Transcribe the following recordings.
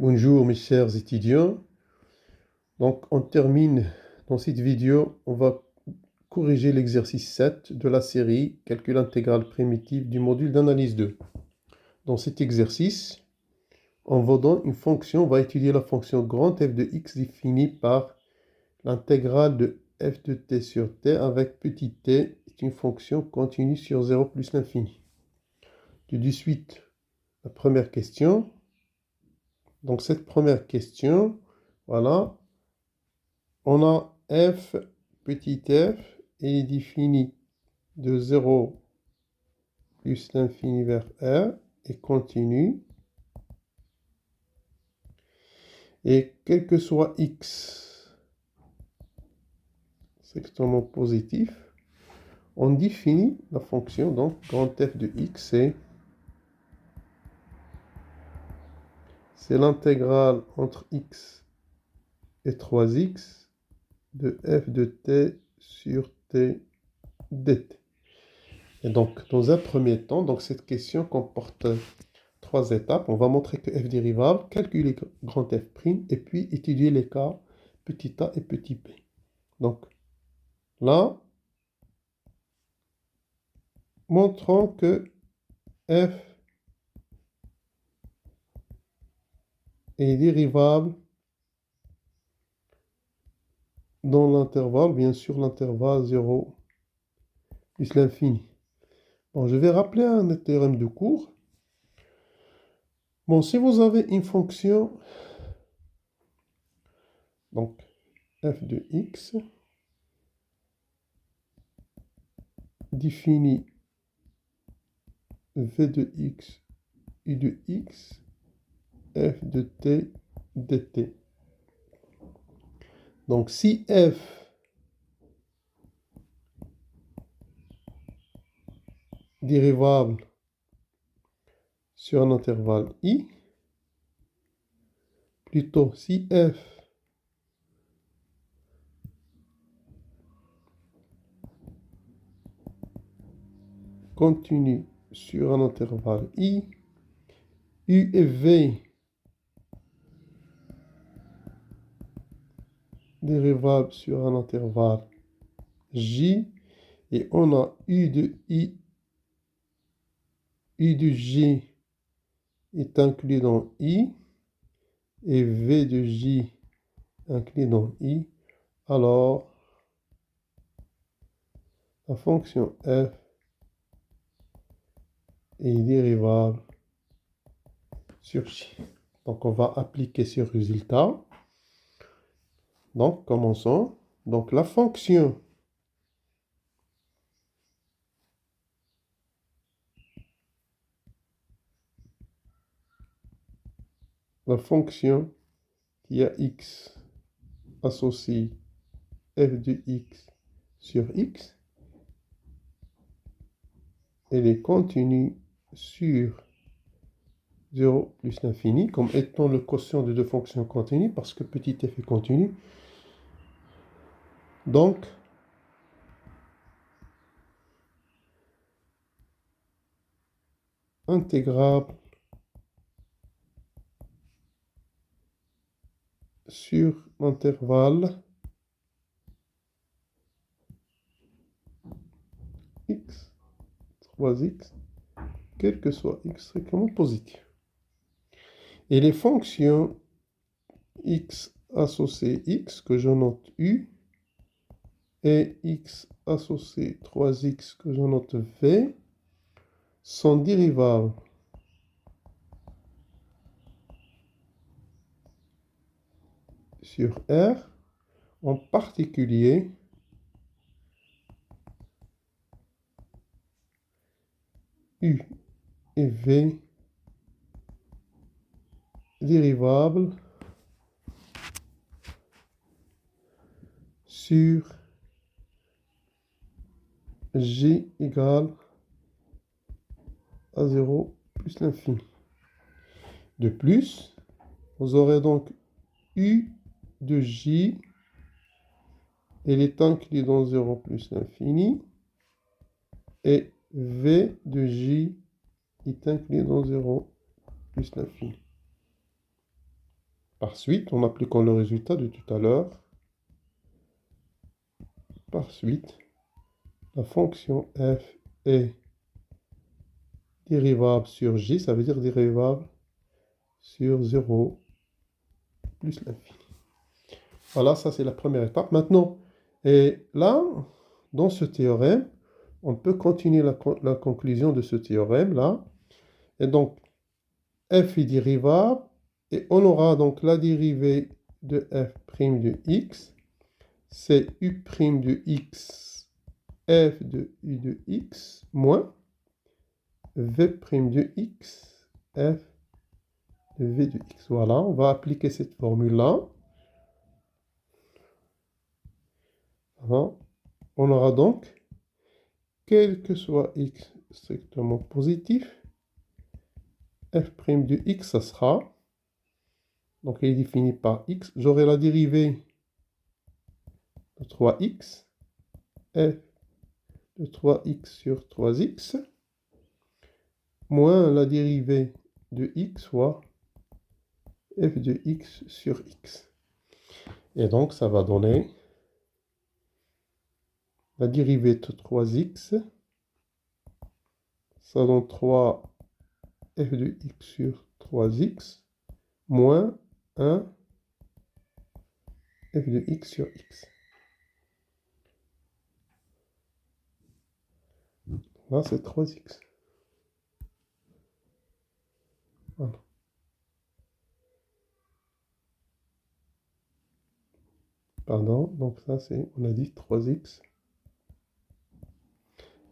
Bonjour mes chers étudiants. Donc on termine dans cette vidéo, on va corriger l'exercice 7 de la série Calcul intégral primitif du module d'analyse 2. Dans cet exercice, on va donner une fonction, on va étudier la fonction grand f de x définie par l'intégrale de f de t sur t avec petit t est une fonction continue sur 0 plus l'infini. Tout de suite, la première question. Donc cette première question, voilà, on a f petit f et il est défini de 0 plus l'infini vers r et continue. Et quel que soit x, c'est extrêmement positif, on définit la fonction, donc grand f de x, c'est l'intégrale entre x et 3x de f de t sur t dt. Et donc, dans un premier temps, donc cette question comporte 3 étapes. On va montrer que f dérivable, calculer grand f', et puis étudier les cas petit a et petit p. Donc, là, montrons que f est dérivable dans l'intervalle, bien sûr l'intervalle 0 plus l'infini. Bon, je vais rappeler un théorème de cours. Bon, si vous avez une fonction, donc f de x, définie v de x, u de x, f de t dt. Donc si f dérivable sur un intervalle i, plutôt si f continue sur un intervalle i, u et v dérivable sur un intervalle j, et on a u de i, u de j est inclus dans i, et v de j inclus dans i, alors la fonction f est dérivable sur j. Donc on va appliquer ce résultat. Donc commençons. Donc la fonction qui a x associé f de x sur x, elle est continue sur 0 plus l'infini, comme étant le quotient de deux fonctions continues, parce que petit f est continu. Donc, intégrable sur l'intervalle x, 3x, quel que soit x strictement positif. Et les fonctions x associé x, que je note u, et x associé 3x, que je note v, sont dérivables sur R, en particulier U et V dérivables sur G égale à 0 plus l'infini. De plus, vous aurez donc U de J, elle est inclue dans 0 plus l'infini, et V de J est inclus dans 0 plus l'infini. Par suite, en appliquant le résultat de tout à l'heure, par suite, la fonction f est dérivable sur j, ça veut dire dérivable sur 0 plus l'infini. Voilà, ça c'est la première étape. Maintenant, et là, dans ce théorème, on peut continuer la conclusion de ce théorème-là. Et donc, f est dérivable, et on aura donc la dérivée de f' de x, c'est u' de x, f de u de x, moins v' de x, f de v de x. Voilà, on va appliquer cette formule-là. Voilà. On aura donc, quel que soit x strictement positif, f' de x, ça sera, donc il est défini par x, j'aurai la dérivée de 3x, f de 3x sur 3x, moins la dérivée de x, soit f de x sur x. Et donc, ça va donner la dérivée de 3x, ça donne 3 f de x sur 3x, moins 1 f de x sur x. Là, c'est 3x. Voilà. Pardon, donc ça, c'est, on a dit 3x.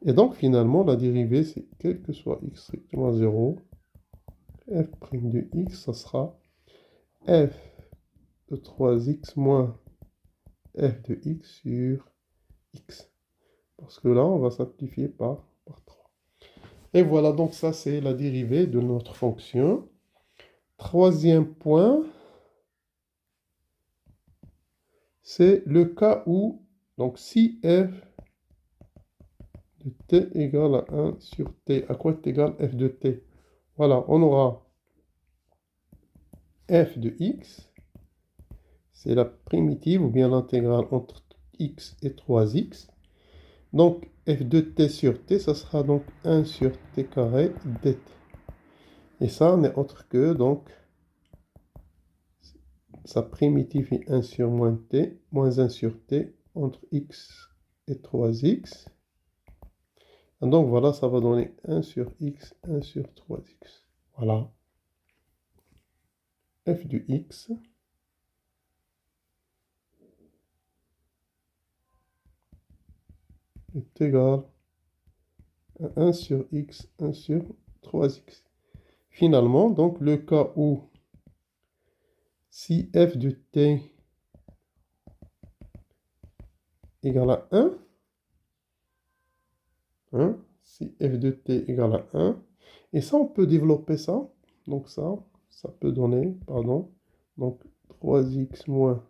Et donc, finalement, la dérivée, c'est quel que soit x strictement 0, f' de x, ça sera f de 3x moins f de x sur x. Parce que là, on va simplifier par 3. Et voilà, donc ça, c'est la dérivée de notre fonction. Troisième point, c'est le cas où, donc si f de t égale à 1 sur t, à quoi est égal f de t? Voilà, on aura f de x, c'est la primitive ou bien l'intégrale entre x et 3x. Donc, f de t sur t, ça sera donc 1 sur t carré dt. Et ça n'est autre que, donc, sa primitive est 1 sur moins t, moins 1 sur t, entre x et 3x. Et donc, voilà, ça va donner 1 sur x, 1 sur 3x. Voilà. F de x est égal à 1 sur x, 1 sur 3x. Finalement, donc, le cas où si f de t égale à 1, si f de t égale à 1, et ça, on peut développer ça. Donc ça peut donner, pardon, donc 3x moins,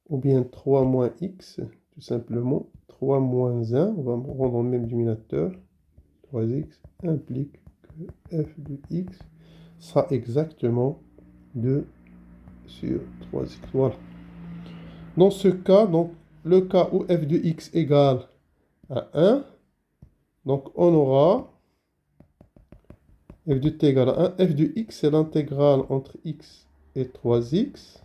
ou bien 3 moins x, tout simplement, 3 moins 1, on va rendre le même dénominateur, 3x implique que f de x sera exactement 2 sur 3x. Voilà. Dans ce cas, donc, le cas où f de x égale à 1, donc on aura f de t égale à 1. f de x, c'est l'intégrale entre x et 3x.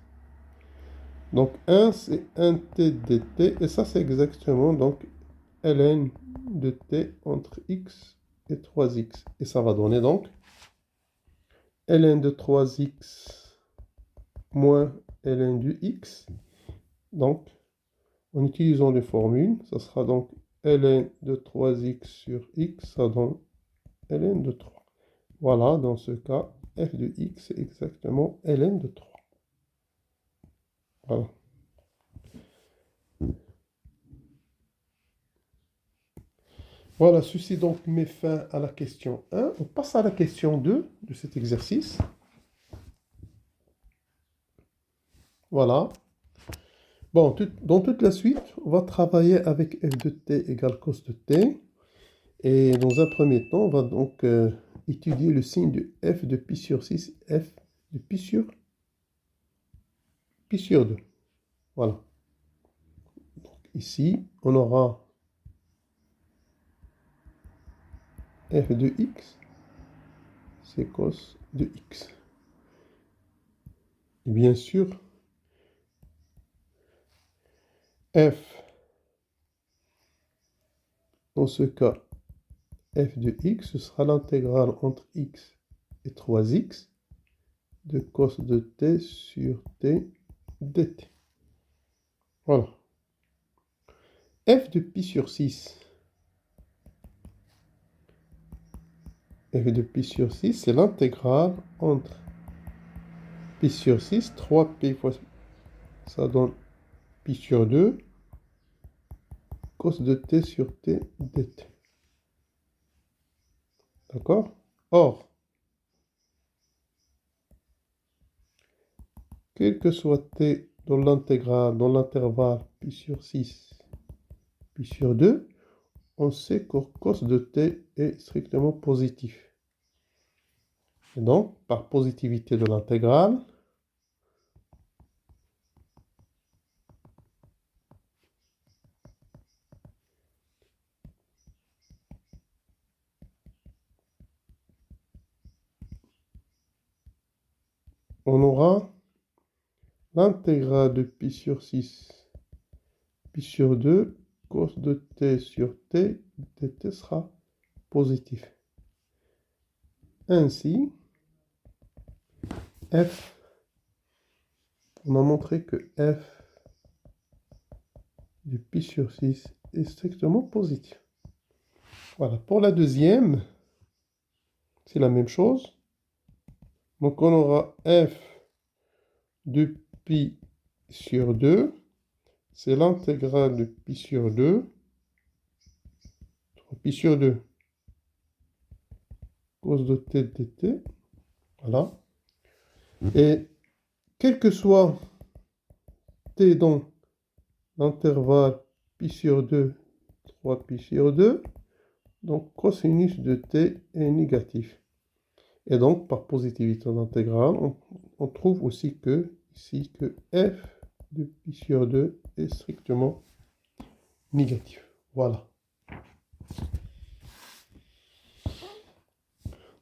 Donc 1, c'est 1t dt. Et ça, c'est exactement donc ln de t entre x et 3x. Et ça va donner donc ln de 3x moins ln de x. Donc, en utilisant les formules, ça sera donc ln de 3x sur x, ça donne ln de 3. Voilà, dans ce cas, f de x est exactement ln de 3. Voilà. Voilà, ceci donc met fin à la question 1. On passe à la question 2 de cet exercice. Voilà. Bon, dans toute la suite, on va travailler avec f de t égale cos de t. Et dans un premier temps, on va donc étudier le signe de f de pi sur 6, f de pi sur pi sur 2. Voilà. Donc, ici, on aura f de x, c'est cos de x. Et bien sûr, f, dans ce cas, f de x, ce sera l'intégrale entre x et 3x de cos de t sur t dt. Voilà. F de pi sur 6. F de pi sur 6, c'est l'intégrale entre pi sur 6, 3pi fois, ça donne pi sur 2, cos de t sur t dt. D'accord? Or, quel que soit t dans l'intégrale, dans l'intervalle pi sur 6, pi sur 2, on sait que cos de t est strictement positif. Et donc, par positivité de l'intégrale, on aura l'intégrale de pi sur 6, pi sur 2, cos de t sur t dt sera positif. Ainsi, f, on a montré que f de pi sur 6 est strictement positif. Voilà, pour la deuxième, c'est la même chose. Donc on aura f de pi sur 2, c'est l'intégrale de pi sur 2, 3pi sur 2, cos de t dt, voilà. Et quel que soit t dans l'intervalle pi sur 2, 3pi sur 2, donc cosinus de t est négatif. Et donc, par positivité d'intégrale, on trouve aussi que, ici, que f de pi sur 2 est strictement négatif. Voilà.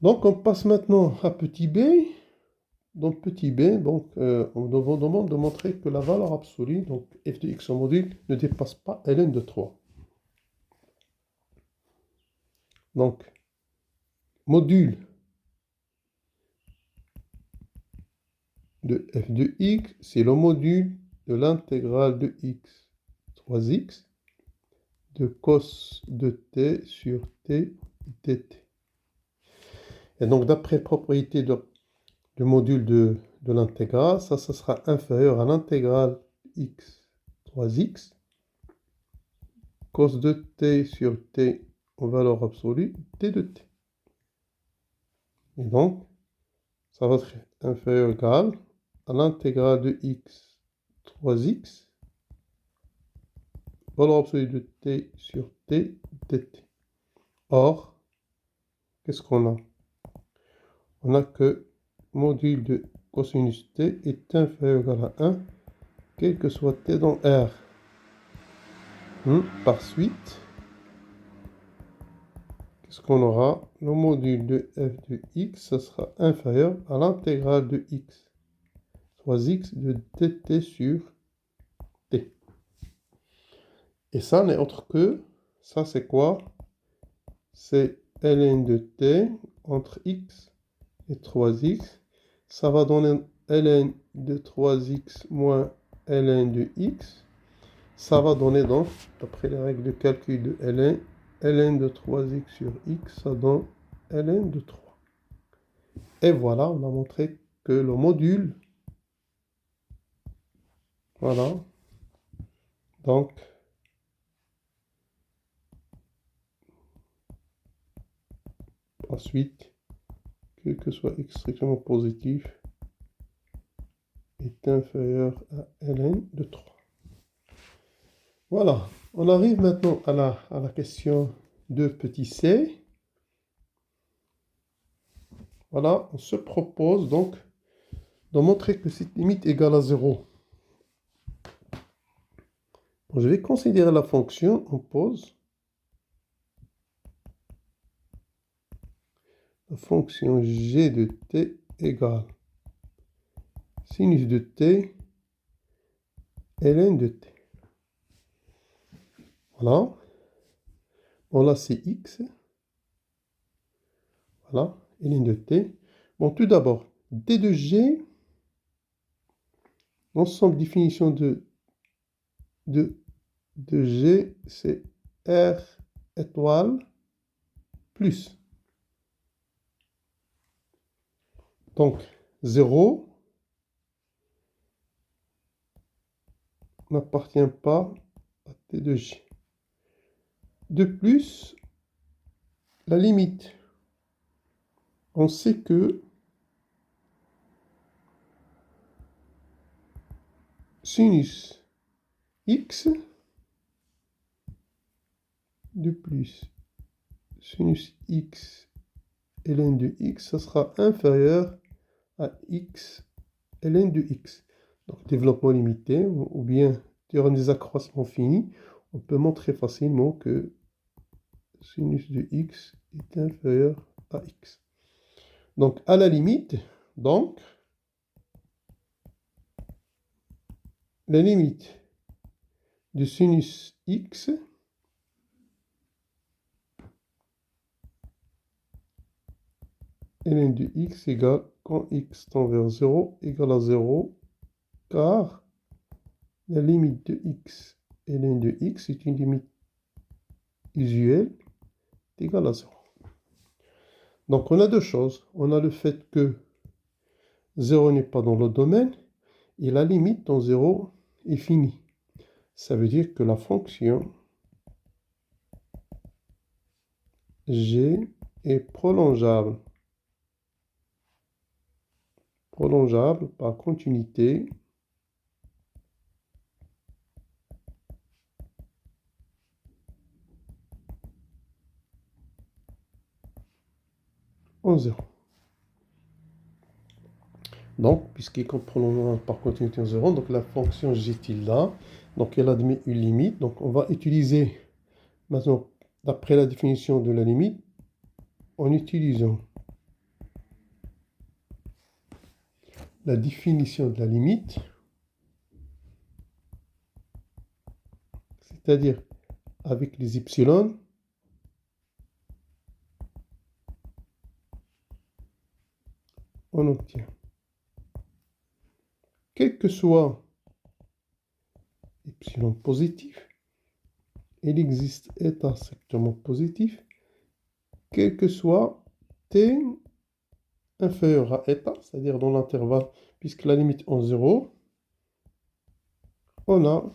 Donc, on passe maintenant à petit b. Dans petit b, donc, on demande de montrer que la valeur absolue, donc f de x en module, ne dépasse pas ln de 3. Donc, module de f de x, c'est le module de l'intégrale de x, 3x, de cos de t sur t dt. Et donc, d'après propriété de module de l'intégrale, ça sera inférieur à l'intégrale x, 3x, cos de t sur t en valeur absolue, t de t. Et donc, ça va être inférieur ou égal à l'intégrale de x, 3x, valeur absolue de t sur t dt. Or, qu'est-ce qu'on a? On a que module de cosinus t est inférieur ou égal à 1, quel que soit t dans R. Par suite, qu'est-ce qu'on aura? Le module de f de x, ça sera inférieur à l'intégrale de x, 3x de dt sur t. Et ça n'est autre que, ça c'est quoi? C'est ln de t entre x et 3x. Ça va donner ln de 3x moins ln de x. Ça va donner donc, d'après les règles de calcul de ln de 3x sur x, ça donne ln de 3. Et voilà, on a montré que le module, voilà, donc, ensuite, quel que soit x strictement positif, est inférieur à ln de 3. Voilà, on arrive maintenant à la question de petit c. Voilà, on se propose donc de montrer que cette limite égale à 0. Bon, je vais considérer la fonction en pause. La fonction g de t égale sinus de t ln de t. Voilà. Bon, là, c'est x. Voilà, ln de t. Bon, tout d'abord, d de g, l'ensemble définition de g, c'est r étoile plus. Donc, 0 n'appartient pas à t de g. De plus, la limite. On sait que sinus x de plus sinus x ln de x, ça sera inférieur à x ln de x. Donc, développement limité ou bien théorème des accroissements finis, on peut montrer facilement que sinus de x est inférieur à x. Donc, à la limite, donc, la limite de sinus x ln de x égale, quand x tend vers 0, égale à 0, car la limite de x ln de x est une limite usuelle égale à 0. Donc, on a deux choses. On a le fait que 0 n'est pas dans le domaine et la limite dans 0 est finie. Ça veut dire que la fonction g est prolongeable. Prolongeable par continuité en 0. Donc, puisqu'il est prolongeable par continuité en 0, donc la fonction g tilde là, donc elle admet une limite. Donc, on va utiliser maintenant, d'après la définition de la limite, en utilisant la définition de la limite, c'est-à-dire avec les epsilon, on obtient, quel que soit epsilon positif, il existe état strictement positif, quel que soit t inférieur à état, c'est-à-dire dans l'intervalle, puisque la limite en 0, on a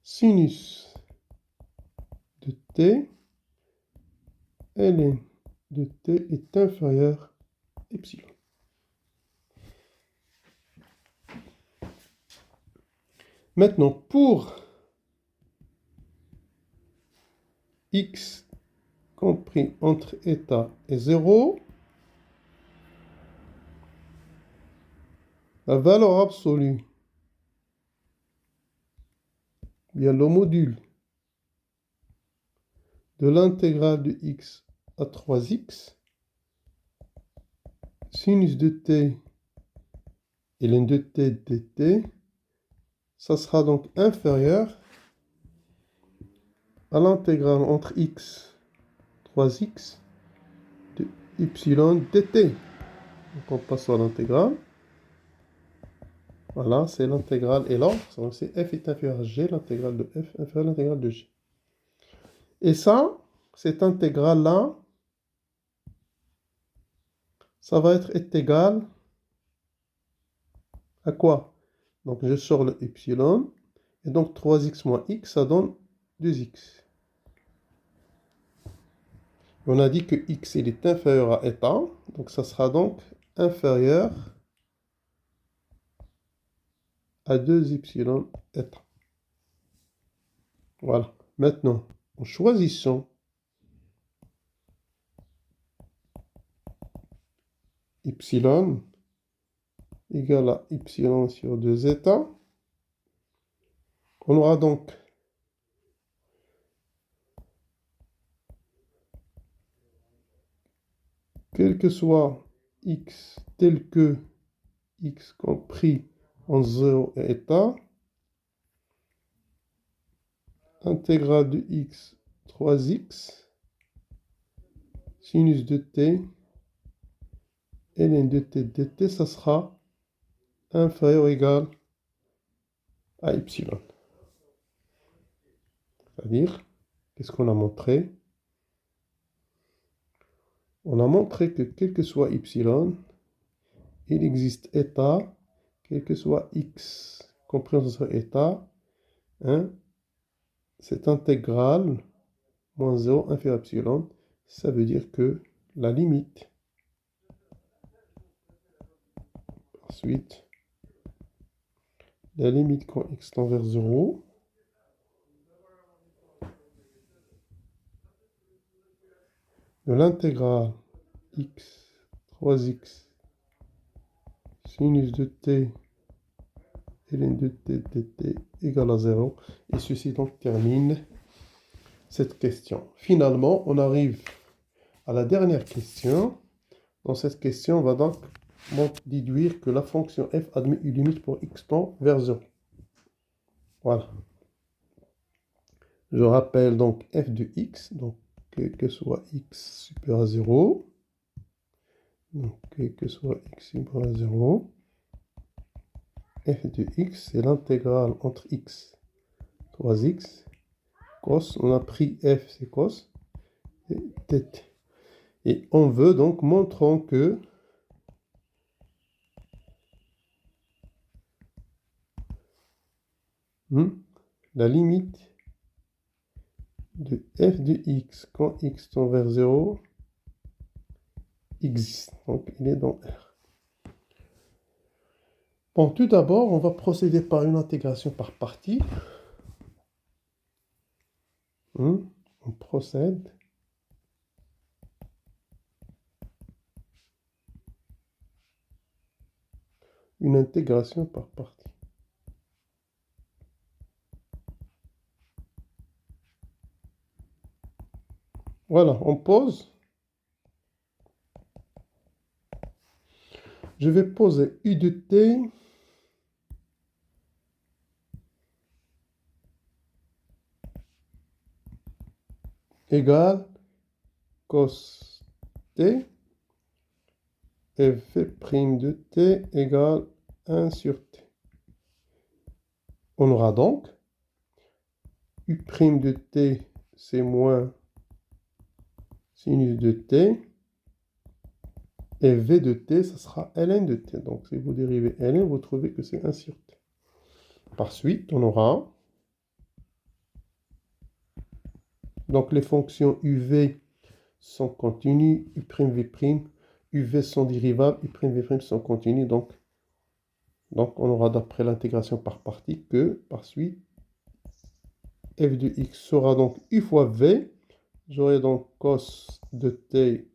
sinus de t, ln de t est inférieur à epsilon. Maintenant, pour x compris entre état et 0, la valeur absolue, bien le module de l'intégrale de x à 3x, sinus de t et ln de t dt, ça sera donc inférieur à l'intégrale entre x, 3x, de epsilon dt. Donc on passe à l'intégrale. Voilà, c'est l'intégrale et l'ordre. C'est f est inférieur à g, l'intégrale de f inférieure à l'intégrale de g. Et ça, cette intégrale-là, ça va être égal à quoi? Donc je sors le epsilon, et donc 3x moins x, ça donne 2x. On a dit que x il est inférieur à état, donc ça sera donc inférieur à 2 epsilon état. Voilà. Maintenant, en choisissant epsilon égale à epsilon sur 2 états, On aura donc quel que soit x tel que x compris en 0 et état, intégrale de x 3x, sinus de t, ln de t dt, ça sera inférieur ou égal à epsilon. C'est-à-dire, qu'est-ce qu'on a montré? On a montré que quel que soit epsilon, il existe état, quel que soit x compris en 0 état, hein, cette intégrale, moins 0 inférieur à epsilon, ça veut dire que la limite, ensuite, la limite quand x tend vers 0, de l'intégrale x 3x sinus de t ln de t dt égale à 0. Et ceci donc termine cette question. Finalement, on arrive à la dernière question. Dans cette question, on va donc déduire que la fonction f admet une limite pour x tend vers 0. Voilà. Je rappelle donc f de x, donc quel que soit x supérieur à 0, donc quel que soit x supérieur à 0, f de x, c'est l'intégrale entre x, 3x, cos, on a pris f, c'est cos, et dt. Et on veut donc, montrons que la limite de f de x quand x tend vers 0 existe. Donc, il est dans R. Bon, tout d'abord, on va procéder par une intégration par partie. On procède. Une intégration par partie. Voilà, on pose. Je vais poser u de t égale cos t et v' de t égale 1 sur t. On aura donc u' de t, c'est moins sinus de t, et v de t, ça sera ln de t. Donc, si vous dérivez ln, vous trouvez que c'est 1 sur t. Par suite, on aura donc les fonctions uv sont continues, u'v', uv sont dérivables, u'v' sont continues. Donc on aura d'après l'intégration par partie que, par suite, f de x sera donc u fois v. J'aurai donc cos de t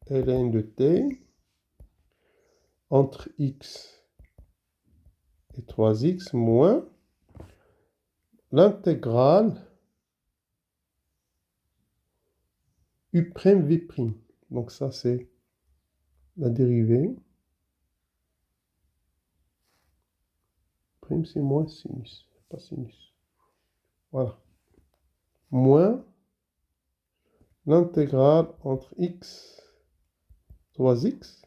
ln de t entre x et 3x moins l'intégrale u'v'. Donc ça, c'est la dérivée. Prime, c'est moins sinus, pas sinus. Voilà. Moins l'intégrale entre x, 3x.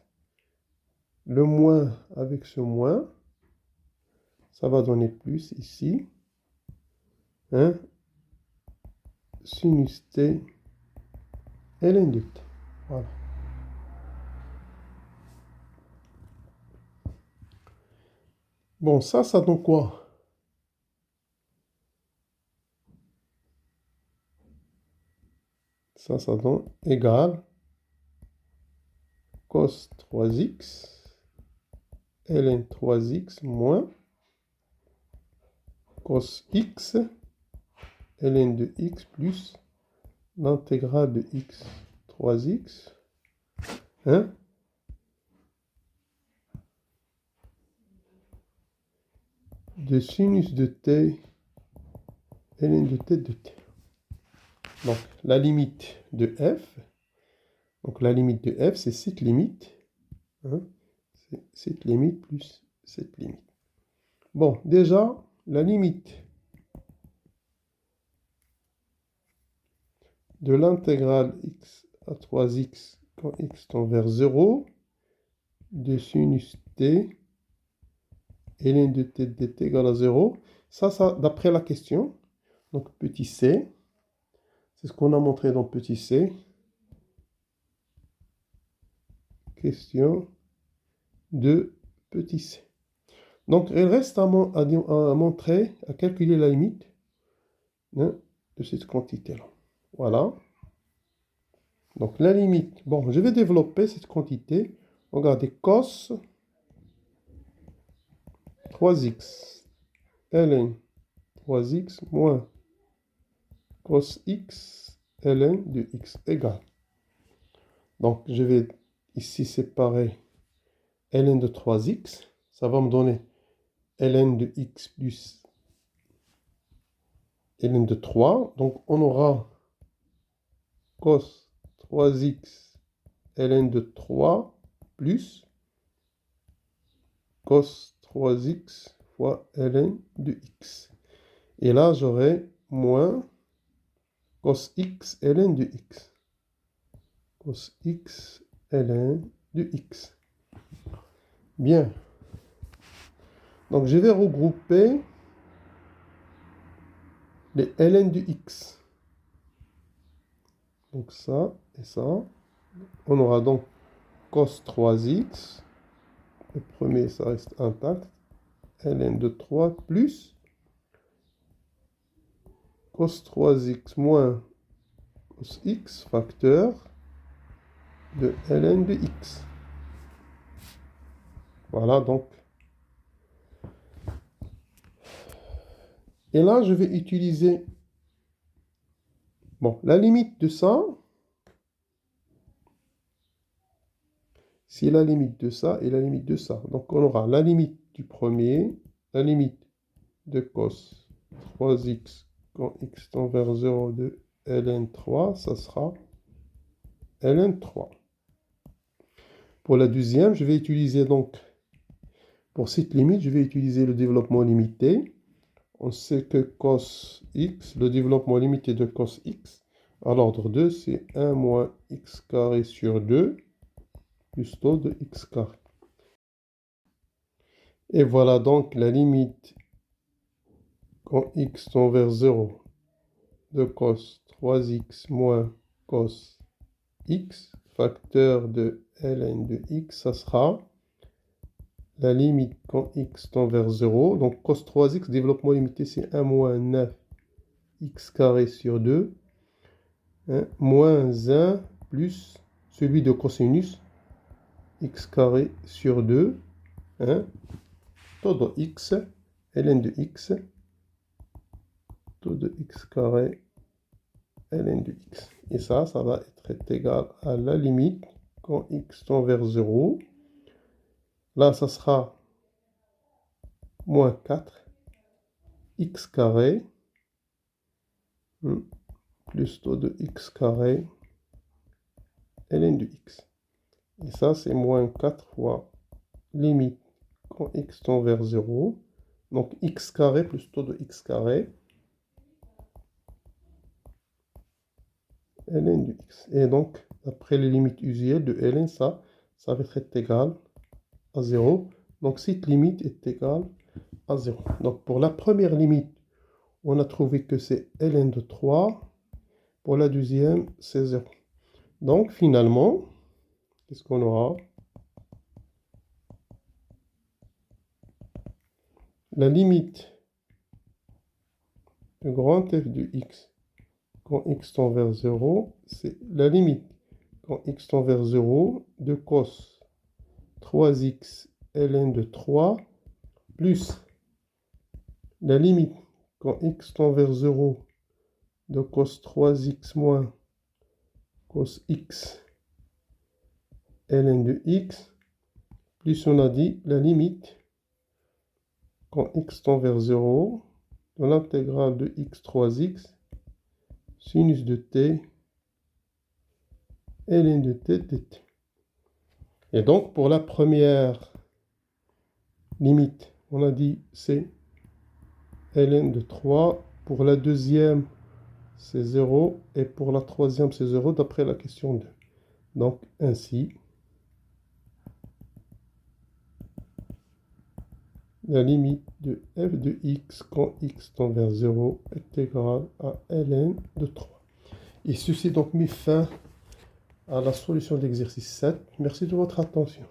Le moins avec ce moins, ça va donner plus ici. Sinus t ln de t. Voilà. Bon, ça donne quoi? Ça donne égal cos 3x ln 3x moins cos x ln de x plus l'intégrale de x 3x de sinus de t ln de t de t. Donc, la limite de f, donc la limite de f, c'est cette limite. Hein, c'est cette limite plus cette limite. Bon, déjà, la limite de l'intégrale x à 3x quand x tend vers 0 de sinus t ln de t de t égale à 0. Ça d'après la question. Donc, petit c, c'est ce qu'on a montré dans petit c. Question de petit c. Donc, il reste à montrer, à calculer la limite, hein, de cette quantité-là. Voilà. Donc, la limite. Bon, je vais développer cette quantité. Regardez, cos 3x ln 3x moins cos x ln de x égale. Donc, je vais ici séparer ln de 3x. Ça va me donner ln de x plus ln de 3. Donc, on aura cos 3x ln de 3 plus cos 3x fois ln de x. Et là, j'aurai moins cos x ln de x. Cos x ln de x. Bien. Donc, je vais regrouper les ln de x. Donc, ça et ça. On aura donc cos 3x. Le premier, ça reste intact. ln de 3 plus cos 3x moins cos x facteur de ln de x. Voilà donc. Et là, je vais utiliser la limite de ça. C'est la limite de ça et la limite de ça. Donc, on aura la limite du premier, la limite de cos 3x quand x tend vers 0 de ln 3, ça sera ln 3. Pour la deuxième, je vais utiliser donc, pour cette limite, je vais utiliser le développement limité. On sait que cos x, le développement limité de cos x, à l'ordre 2, c'est 1 moins x carré sur 2 plus taux de x carré. Et voilà donc la limite quand x tend vers 0 de cos 3x moins cos x, facteur de ln de x, ça sera la limite quand x tend vers 0. Donc cos 3x, développement limité, c'est 1 moins 9 x carré sur 2, hein, moins 1 plus celui de cosinus x carré sur 2, hein, taux de x, ln de x, taux de x carré, ln de x. Et ça va être égal à la limite quand x tend vers 0. Là, ça sera moins 4 x carré plus taux de x carré ln de x. Et ça, c'est moins 4 fois limite quand x tend vers 0. Donc, x carré plus taux de x carré ln de x. Et donc, après les limites usuelles de ln, ça va être égal à 0. Donc, cette limite est égale à 0. Donc, pour la première limite, on a trouvé que c'est ln de 3. Pour la deuxième, c'est 0. Donc, finalement, qu'est-ce qu'on aura? La limite de grand f de x quand x tend vers 0, c'est la limite quand x tend vers 0 de cos 3x ln de 3 plus la limite quand x tend vers 0 de cos 3x moins cos x ln de x, plus on a dit la limite quand x tend vers 0 de l'intégrale de x3x sinus de t ln de t dt. Et donc, pour la première limite, on a dit c'est ln de 3. Pour la deuxième, c'est 0. Et pour la troisième, c'est 0 d'après la question 2. Donc, ainsi, la limite de f de x quand x tend vers 0 est égale à ln de 3. Et ceci donc met fin à la solution de l'exercice 7. Merci de votre attention.